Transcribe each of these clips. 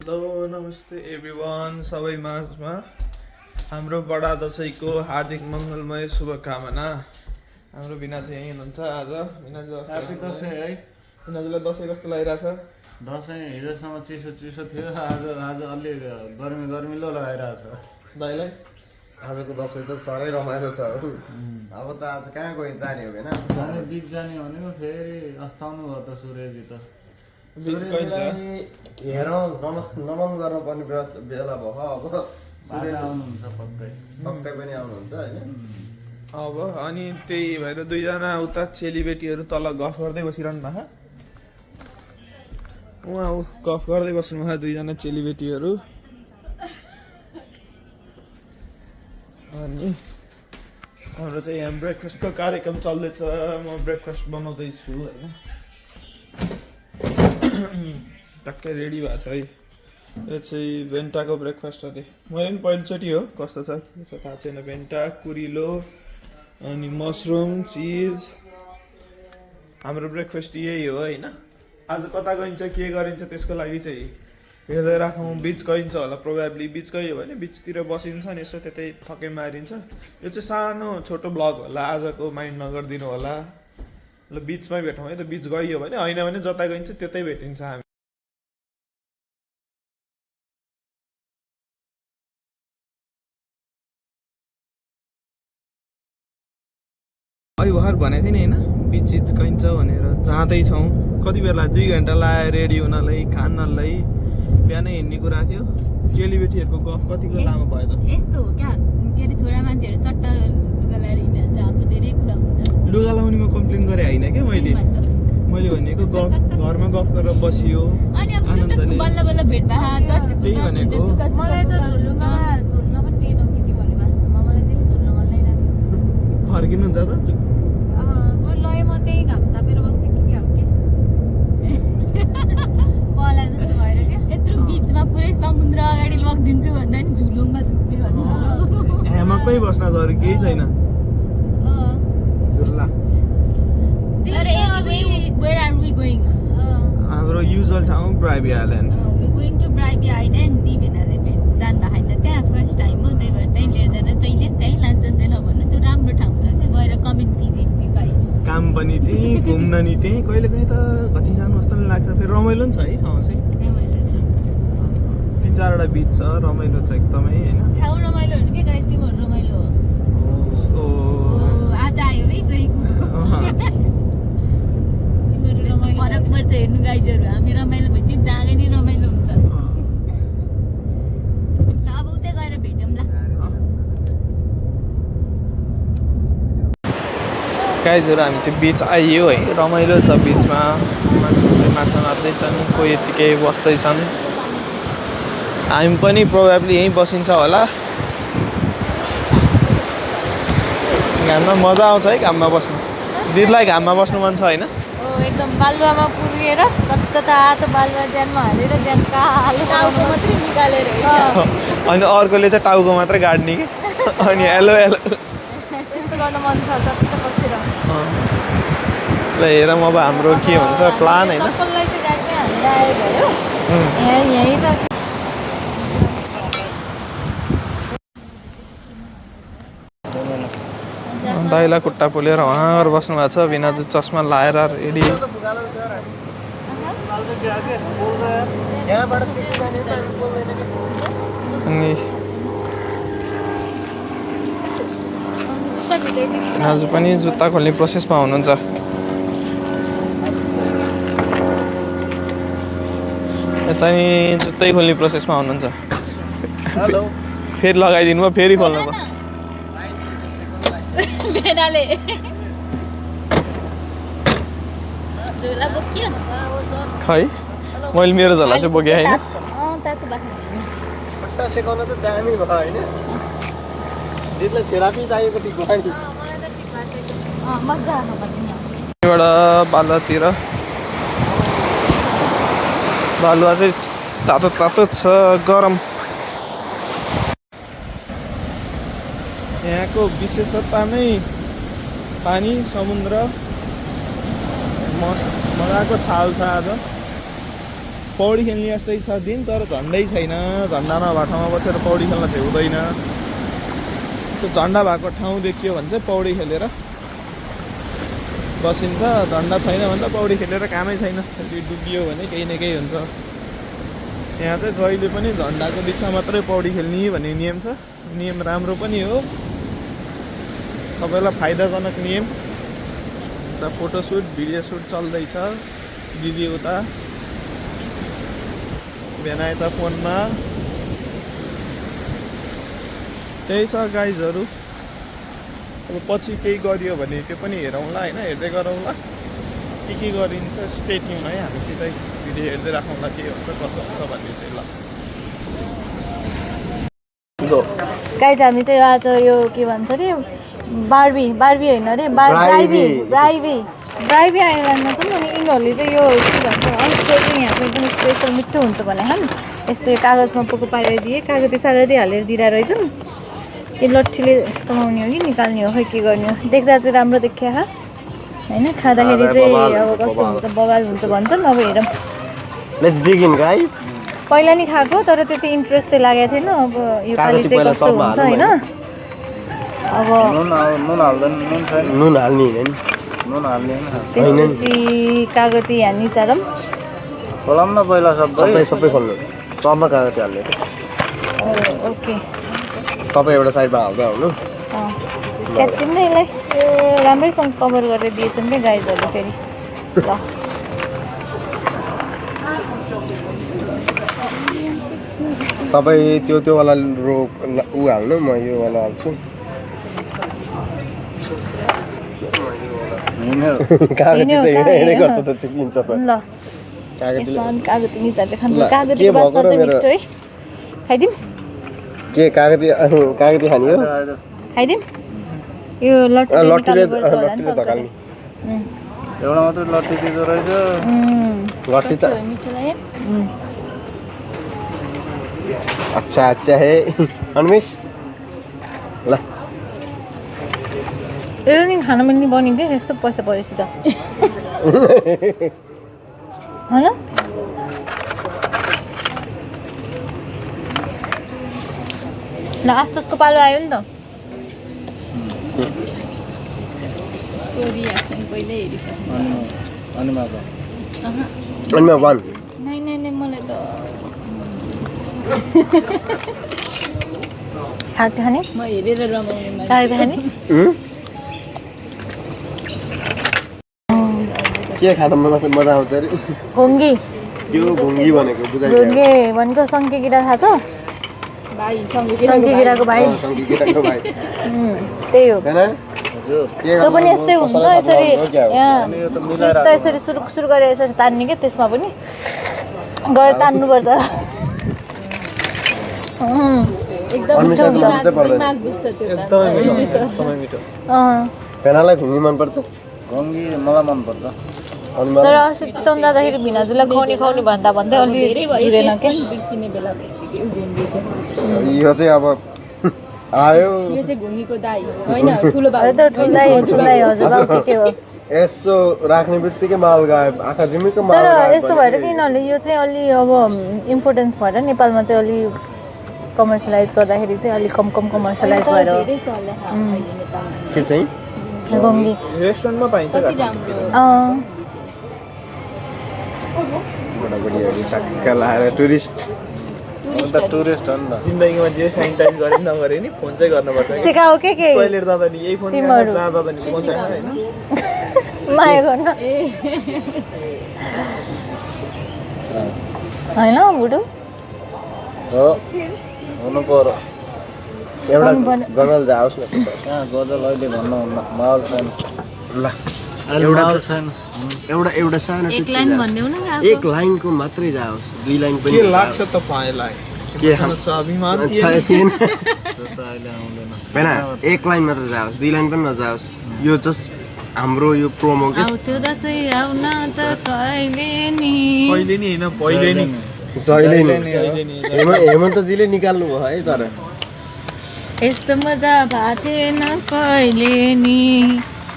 Hello नमस्ते everyone सबै माझमा हाम्रो बडा दशैंको हार्दिक मङ्गलमय शुभकामना। हाम्रो भिना चाहिँ यहीँ हुनुहुन्छ आज। ह्यापी दशैं है। भिनाजुलाई दशैं कस्तो लागिरहेछ? दशैं हिजोसम्म चिसो चिसो थियो, आज अलि गर्मिलो लगाइरहेछ। दाइलाई आजको दसैँ त साह्रै रमाइलो छ। अब त आज कहाँ गयो जाने हो होइन? जाने बिच जाने भनेको फेरि अस्ताउनु भयो त सूर्यजी त। हेरौँ नमन गर्नुपर्ने बेला भयो। अब सूर्य आउनुहुन्छ पक्कै पनि आउनुहुन्छ होइन। अब अनि त्यही भएर दुईजना उता चेलीबेटीहरू तल गफ गर्दै बसिरहनु भएको। उहाँ गफ गर्दै बस्नु भयो दुईजना चेलीबेटीहरू। अनि हाम्रो चाहिँ यहाँ ब्रेकफास्टको कार्यक्रम चल्दैछ। म ब्रेकफास्ट बनाउँदैछु होइन। टक्कै रेडी भएको छ है। यो चाहिँ भेन्टाको ब्रेकफास्ट हो। मैले पनि पहिलोचोटि हो, कस्तो छ के छ थाहा छैन। भेन्टा, कुरिलो अनि मसरुम, चिज। हाम्रो ब्रेकफास्ट यही हो होइन। आज कता गइन्छ के गरिन्छ त्यसको लागि चाहिँ हेर्दै राखौँ। बिच गइन्छ होला प्रोभाब्ली। बिच गयो भने बिचतिर बसिन्छ नि, यसो त्यतै थकै मारिन्छ। यो चाहिँ सानो छोटो ब्लग होला, आजको माइन्ड नगरिदिनु होला। ल बिचमै भेटौँ है त। बिच गइयो भने, होइन भने जता गइन्छ त्यतै भेटिन्छ हामी। भर्खर भनेको थिएँ नि होइन, बिच गइन्छ भनेर जाँदैछौँ। कति बेला 2 घन्टा लाग्यो रेडी हुनलाई, खानलाई। बिहानै हिँड्ने कुरा थियो। चेलीबेटीहरूको गफ कतिको लामो भयो त। यस्तो हो क्या, के अरे छोरा मान्छेहरू चट्टा लुगा लगाएर हिँड्छ, हाम्रो धेरै कुरा हुन्छ। लुगा लाउनेमा कम्प्लेन गरे होइन क्या मैले भनेको घरमा गफ गरेर बसियो अनि अब आनन्दले। बल्ल बल्ल भेट भए त्यही भनेको। मलाई त झुल्नुमा झुल्न पनि केही नकिति भने वास्तवमा मलाई त्यही झुल्न मन लागिरहेको छ। फर्किनुहुन्छ त? लय म त्यही घाम तापेर बस्दै के हो के कला जस्तो भएर क्या। यत्रो बिचमा पुरै समुद्र अगाडि लगिदिन्छु भन्दा नि झुलुङमा झुक्ने भन्नु। ह्यामकमै बस्न त अरू केही छैन। झुल्ला। Where are we going? हाम्रो युजुअल ठाउँ Bribie Island. We're going to Bribey Island. दिवेनाले जानु भएको होइन त्यहाँ, फर्स्ट टाइम हो। त्यही भएर त्यहीँ लिएर जान जहिले त्यहीँ लान्छन् त्यही भन्नु। त्यो राम्रो ठाउँ छ क्या, गएर कमेन्ट भिजिट यु गाइज। काम पनि त्यहीँ, घुम्न नि त्यहीँ। कहिले कहीँ त कति जानु जस्तो पनि लाग्छ। फेरि रमाइलो पनि छ है ठाउँ चाहिँ। रमाइलो छ। 3-4वटा बिच छ, रमाइलो छ एकदमै होइन। ठाउँ रमाइलो हुनु के गाइज, तिमीहरू रमाइलो हो। आज आयो है सही कुरो। तिमीहरू रमाइलो फरक पर्छ हेर्नु गाइजहरू। हामी रमाइलो भएपछि जागे नि रमाइलो हुन्छ। ल अब उतै गएर भेटौँ ल। गाइजहरू हामी चाहिँ बिच आइयो है। रमाइलो छ बिचमा। मान्छेहरूले माछा मार्दैछन्, कोही यतिकै बस्दैछन्। हामी पनि प्रोभाब्ली यहीँ बसिन्छ होला। घाममा मजा आउँछ है घाममा बस्नु। दिदीलाई घाममा बस्नु मन छ होइन? एकदम बालुवामा पुगेर चट्ट तातो बालुवा ज्यानमा हालेर ज्यान कालो टाउको मात्रै निकालेर अनि अर्कोले चाहिँ टाउको मात्रै गाड्ने कि। अनि हेलो हेलो त्यस्तो गर्न मन छ चट्ट बसेर। ल हेरौँ अब हाम्रो के हुन्छ प्लान होइन। चप्पललाई चाहिँ गाडीमै हालेर आयो भयो। यहीँ त दाइला खुट्टा पोलेर उहाँ बस्नु भएको छ। बिनाजु चस्मा लाएर रेडी। अनि बिनाजु पनि जुत्ता खोल्ने प्रोसेसमा हुनुहुन्छ। यता नि जुत्तै खोल्ने प्रोसेसमा हुनुहुन्छ। फेरि लगाइदिनु भयो, फेरि खोल्नु भयो। बेनाले झोला बोक्यो खै मैले मेरो झोला चाहिँ बोकेँ होइन। तातो बाख्रा खुट्टा सेकाउन चाहिँ दामी भयो होइन। दिदीलाई थेरापी चाहिएको ठिक भयो नि। मजा आएको एउटा बालुवातिर बालुवा चाहिँ तातो तातो छ, गरम। यहाँको विशेषता नै पानी, समुद्र, मजाको छाल छ आज। पौडी खेल्ने जस्तै छ दिन तर झन्डै छैन झन्डा नभएको ठाउँमा बसेर पौडी खेल्न चाहिँ हुँदैन यसो झन्डा भएको ठाउँ देखियो भने चाहिँ पौडी खेलेर बसिन्छ झन्डा छैन भने त पौडी खेलेर कामै छैन डुबियो भने केही न केही हुन्छ यहाँ चाहिँ जहिले पनि झन्डाको बिचमा मात्रै पौडी खेल्ने भन्ने नियम छ नियम राम्रो पनि हो सबैलाई फाइदाजनक नियम र फोटोसुट भिडियो सुट चल्दैछ दिदी उता भेना यता फोनमा त्यही छ गाइजहरू अब पछि केही गरियो भने त्यो पनि हेरौँला होइन हेर्दै गरौँला के गरिन्छ स्टे ट्युन है हामी सिधै भिडियो हेर्दै राखौँला के हुन्छ कसो हुन्छ भन्ने चाहिँ ल गाइज हामी चाहिँ आज यो के भन्छ अरे बार्बी होइन अरे ब्राइबी आइल्यान्डमा छौँ अनि यिनीहरूले चाहिँ यो के भन्छ हस्टेलिङ यहाँको एकदम स्पेसल मिठो हुन्छ भने यस्तो कागजमा पोको पारेर दिए कागती सागती हालेर दिँदा रहेछन् यो लट्ठीले समाउने हो कि निकाल्ने हो खै के गर्ने हो देख्दा चाहिँ राम्रो देखिया होइन खाँदाखेरि चाहिँ अब कस्तो हुन्छ बवाल हुन्छ भन्छन् अब हेरौँ पहिला नि खाएको तर त्यति इन्ट्रेस्ट चाहिँ लागेको थिएन अब यो पालि चाहिँ कस्तो हुन्छ होइन अब त्यसपछि कागती हान्ने चारम खोलाम न पहिला सबै खोल्नु सबमा कागती हाल्ने ओके तपाईँ एउटा साइडमा हाल्दै आउनु च्यातिम नै यसलाई राम्रैसँग कभर गरेर दिएछन् क्या गाइजहरूले फेरि ल तपाईँ त्यो वाला रो ऊ हाल्नु म यो वाला हाल्छु कागती त हिँडै गर्छ त चिप्लिन्छ त ल कागती निचारले खानु कागती बास्ता चाहिँ मिठो है खाइदिउँ के कागती खाने हो खाइदिउँ यो लट्ठीले धकाल्ने एउटा मात्रै लट्ठी दिँदो रहेछ लट्ठी त मिठो लाग्यो अच्छा है अनमेश ल यो नि खाना पनि बनिन्थ्यो यस्तो पैसा परेपछि त होइन ल आस्तोसको पालो आयो नि त रियाक्सन पहिल्यै हेरिसक्नु अनिमा वान नै मलाई त खाँदै खाने म हेरेर रमाउने खाँदै खाने के खान मजा आउँछ अरे घोङ्गी त्यो घोङ्गी भनेको बुझाइ घोङ्गे भनेको सङ्के किरा थाहा छ सङ्के किराको भाइ त्यही हो त्यो पनि यस्तै हुन्छ यसरी यसरी सुरु गरेर यसरी तान्ने क्या त्यसमा पनि गएर तान्नुपर्छ एकदम मिठो हुन्छ पेनालाई घुङ्गी मनपर्छ घोङ्गी मलाई मनपर्छ तर अस्ति चितवन जाँदाखेरि भिनाजुलाई खुवाउने भन्दै अलि जुरेन क्या यो चाहिँ अब आयो यो चाहिँ घुङ्गीको दाइ होइन ठुलो दाइ हजुर के हो यसो राख्ने बित्तिकै माल गायब आँखा जिम्मीको माल तर यस्तो भएर कि यिनीहरूले यो चाहिँ अलि अब इम्पोर्टेन्स भएर नेपालमा चाहिँ अलि कमर्सियलाइज गर्दाखेरि चाहिँ अलिक कम कमर्सियलाइज भएर के चाहिँ घोङ्गी रेस्टुरेन्टमा पाइन्छ बुढाबुढीहरू चक्क लाएर टुरिस्ट हो नि त जिन्दगीमा जे सेनिटाइज गरे नि नगरे नि फोन चाहिँ गर्नुपर्छ सिकाऊ के टोइलेट जाँदा नि यही फोन जहाँ जाँदा नि फोन छैन होइन माया गर्न होइन बुढो हो हुनु पर्यो एउटा गजल जाओस् न कहाँ गजल अहिले भन्नुहुन्न माहौल छैन ल माहौल छैन एउटा सानो एक लाइन भन्देऊ न एक लाइनको मात्रै जाओस् दुई लाइन पनि के लाग्छ तपाईँलाई के स्वाभिमान छैन त्यो त अहिले आउँदैन हैन एक लाइन मात्र जाओस् दुई लाइन पनि नजाओस् यो जस्ट हाम्रो यो प्रोमो के आउँथ्यो दसैँ आउन त कहिले नि पहिले नि होइन पहिले नि जहिले नि हेमन्तजीले निकाल्नु भयो है तर यस्तो मजा भएको थिएन कहिले नि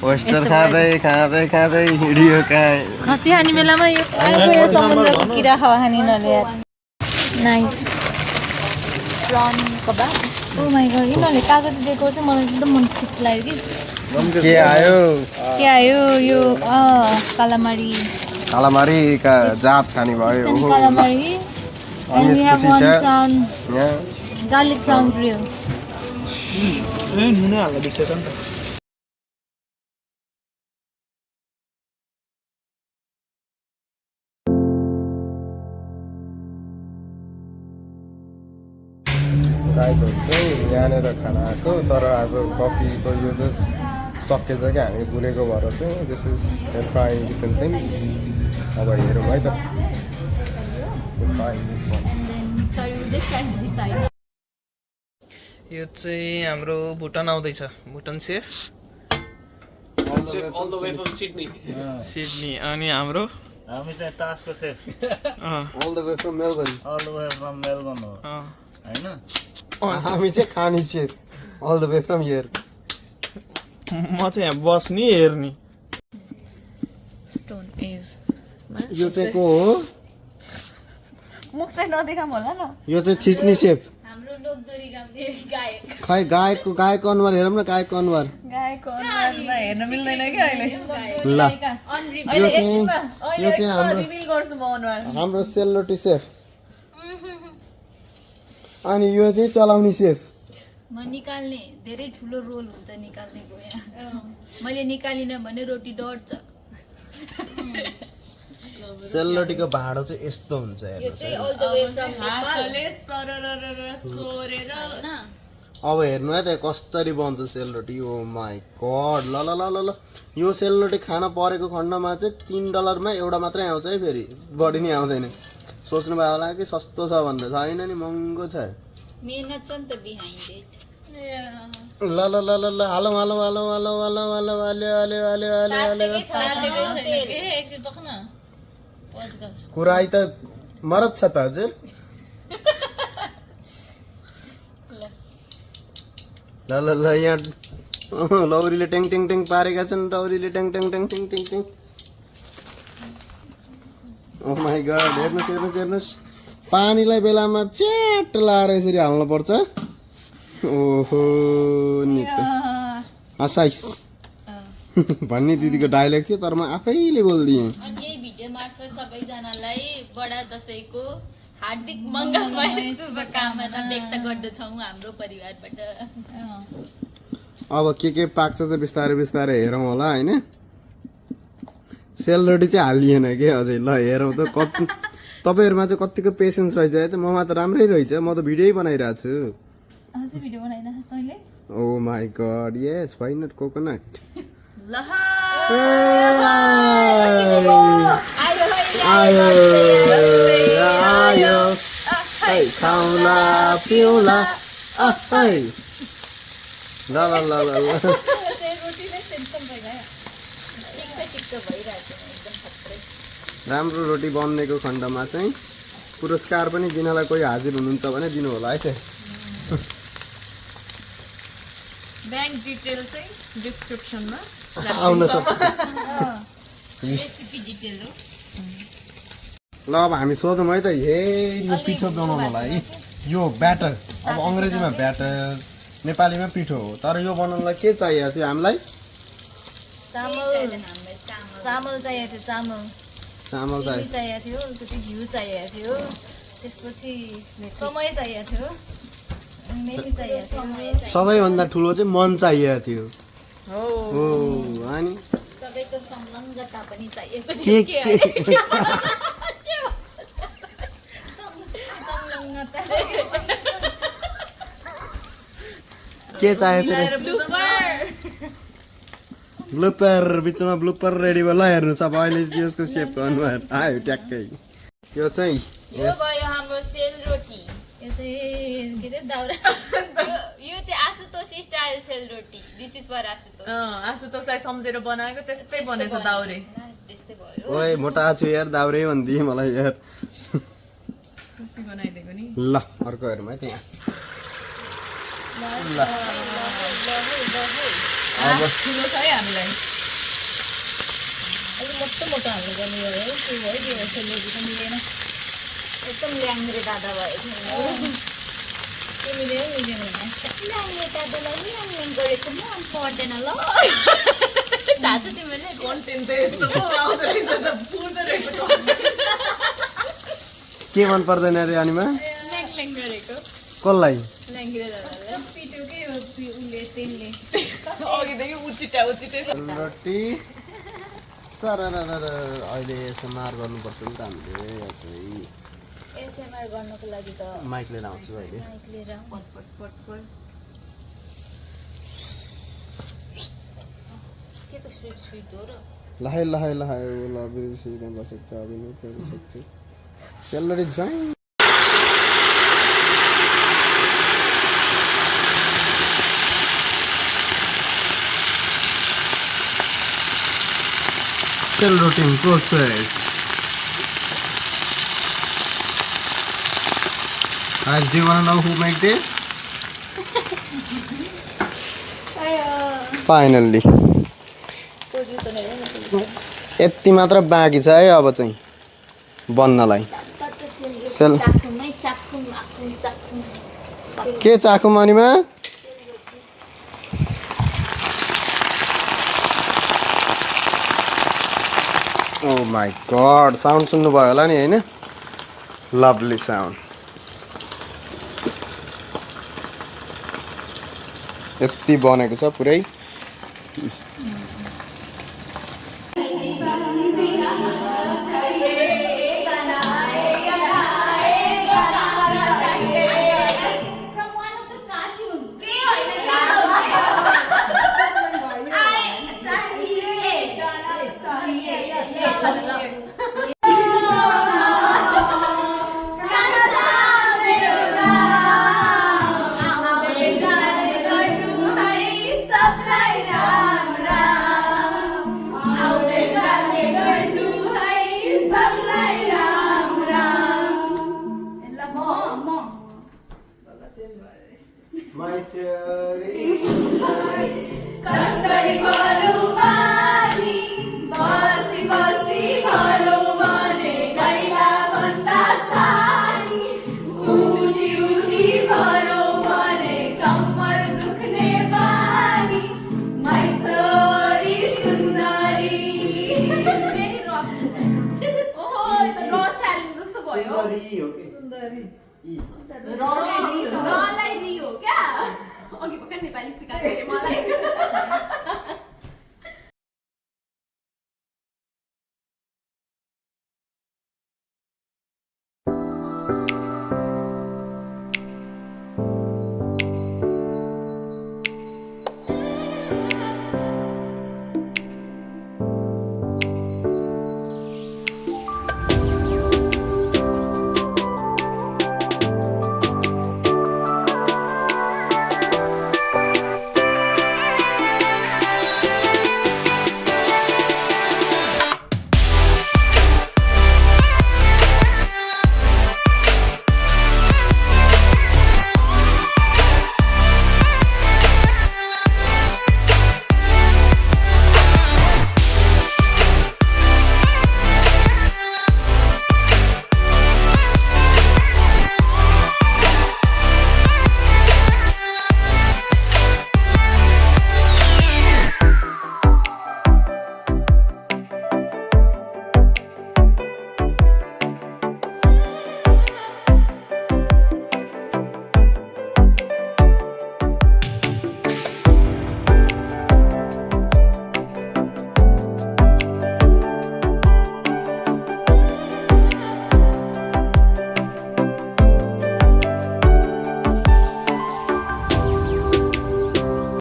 वेस्टर खाँदै खाँदै खाँदै हिँडियो कहाँ खसी खाने बेलामा यो आएको समुद्रको किरा खाने यिनीहरूले यार नाइस प्रन कबाब ओ माई गॉड यिनीहरूले कागती दिएको चाहिँ मलाई एकदम मन ठिक लाग्यो कि के आयो यो कालामारी कालामारीका जात खाने भयो chicken कालामारी and we have one prawn यहाँ garlic prawn grill नुन हाल्दा बिर्सेछ नि त गाइजहरू चाहिँ यहाँनिर खाना आएको तर आज कफीको यो चाहिँ सकेछ क्या हामी भुलेको भएर चाहिँ this is trying different things अब हेरौँ है त यो चाहिँ हाम्रो भुटान आउँदैछ भुटान सेफ सिडनी अनि हाम्रो हामी चाहिँ तासको chef All the way from Melbourne. All the way from Melbourne हो हैन हामी चाहिँ खाने chef all the way from here. म चाहिँ यहाँ बस्ने हेर्ने stone is यो चाहिँ को हो मुख चाहिँ नदेखाम होला न यो चाहिँ थिच्ने सेफ हाम्रो लोकदोरी गाउने गायक खै गायकको अनुहार हेरौँ न गायकको अनुहार गायकको अनुहारमा हेर्न मिल्दैन कि अहिले ल अहिले एकछिनमा रिभिल गर्छु म अनुहार हाम्रो सेलरोटी सेफ अनि यो चाहिँ चलाउने सेफ म निकाल्ने धेरै ठुलो रोल हुन्छ निकाल्नेको यहाँ मैले निकालिनँ भने रोटी डढ्छ सेलरोटीको भाँडो चाहिँ यस्तो हुन्छ यो हेर्नुहोस् चाहिँ है। All the way from Nepal सोरेर हैन अब हेर्नु है त कसरी बन्छ सेलरोटी ओ माई गड ल ल ल ल ल यो सेलरोटी खान परेको खण्डमा चाहिँ $3 मा एउटा मात्रै आउँछ है फेरि बढी नै आउँदैन सोच्नु भयो होला कि सस्तो छ भनेर छैन नि महँगो छ मेहनत छ नि त बिहाइन्ड इट ल ल ल ल ल हालौ हालौ हालौ हालौ हालौ हालौ हाल्यो हाल्यो हाल्यो हाल्यो हाल्यो एकछिन पख न पज गर कुरा त मरद छ त हजुर ल ल ल यहाँ लौरीले टेङ टेङ टेङ पारेका छन् लौरीले टेङ टेङ टेङ टेङ टेङ टेङ ओ माई गड हेर्नुहोस् हेर्नुहोस् हेर्नुहोस् पानीलाई बेलामा च्याट लाएर यसरी हाल्नुपर्छ ओहो नि त हसाइस भन्ने दिदीको डायलग थियो तर म आफैले बोलिदिएँ अनि यही भिडियो मार्फत सबैजनालाई बडा दशैंको हार्दिक मङ्गलमय शुभकामना व्यक्त गर्दछौँ हाम्रो परिवारबाट अब के पाक्छ चाहिँ बिस्तारै बिस्तारै हेरौँ होला होइन सेलरोटी चाहिँ हालिएन कि अझै ल हेरौँ त कति तपाईँहरूमा चाहिँ कतिको पेसेन्स रहेछ है त ममा त राम्रै रहेछ म त भिडियो बनाइरहेको छु अझै भिडियो बनाइरहेछस् तैँले oh my god yes why not coconut आयो आयो है खाउला पिउला है ल ल ल ल ल राम्रो रोटी बन्नेको खण्डमा चाहिँ पुरस्कार पनि दिनलाई कोही हाजिर हुनुहुन्छ भने दिनु होला है ब्याङ्क डिटेल चाहिँ डिस्क्रिप्सनमा आउन सक्छ रेसिपी डिटेल हो ल अब हामी सोधौँ है त यो पिठो बनाउनलाई यो ब्याटर अब अङ्ग्रेजीमा ब्याटर नेपालीमा पिठो हो तर यो बनाउनलाई के चाहिएको थियो हामीलाई चामल चाहिएको थियो चामल चामल चिनी चाहिएको थियो त्यसपछि घिउ चाहिएको थियो त्यसपछि समय चाहिएको थियो मेथी चाहिएको थियो सबैभन्दा ठुलो चाहिँ मन चाहिएको थियो हो हो अनि सबैको संलग्नता पनि चाहिएको के थियो के चाहिएको थियो ब्लुपर बिचमा ब्लुपर रेडी भयो ल हेर्नुहोस् अब अहिले यसको सेपको अनुहार आयो ट्याक्कै यो चाहिँ यो भयो हाम्रो सेलरोटी यो चाहिँ के अरे दाउरा यो चाहिँ आशुतोषी style selroti this is for Ashutosh आशुतोषलाई सम्झेर बनाएको त्यस्तै बनेछ दाउरे त्यस्तै भयो ओए मोटा छु यार दाउरे भनिदिएँ मलाई यार खुसी बनाइदिएको नि ल अर्को हेरौँ है त्यहाँ ठुलो छ है हामीलाई अलिक मोटो मोटो हाल्नु पर्ने हो त्यो भयो त्यो सेलरोटी त मिलेन एकदम ल्याङ्ग्रे दादा भयो त्यो मिलेन ल्याङ्ग्रे दादालाई ल्याङ गरेको मन पर्दैन ल थाहा छ तिमीले कन्टेन्ट त यस्तो पो आउँछ रहेछ त पुर्दो रहेछ के मन पर्दैन अरे अनिमा ल्याङ गरेको कसलाई ल्याङ्ग्रे दादालाई पिट्यो के उसले तेलले अघिदेखि उचिटा रोटी सरररर अहिले एसएमआर गर्नुपर्छ नि त हामीले यहाँ चाहिँ एसएमआर गर्नको लागि त माइक लिएर आउँछु अहिले माइक लिएर पट के को स्वीट हो र लहाय लहाय लहाय ओला बिर्सिँदै बसेको अभिनय गरिसक्छु सेलरोटी ज्वाइँ सेलरोटी process Guys, do you want to know who made this? Finally. यति मात्र बाँकी छ है अब चाहिँ बन्नलाई के चाखौँ अनिमा ओ माई गड साउन्ड सुन्नुभयो होला नि होइन लभली साउन्ड यति बनेको छ पुरै रलाई दियो क्या अघि पक्का नेपाली सिकाएको मलाई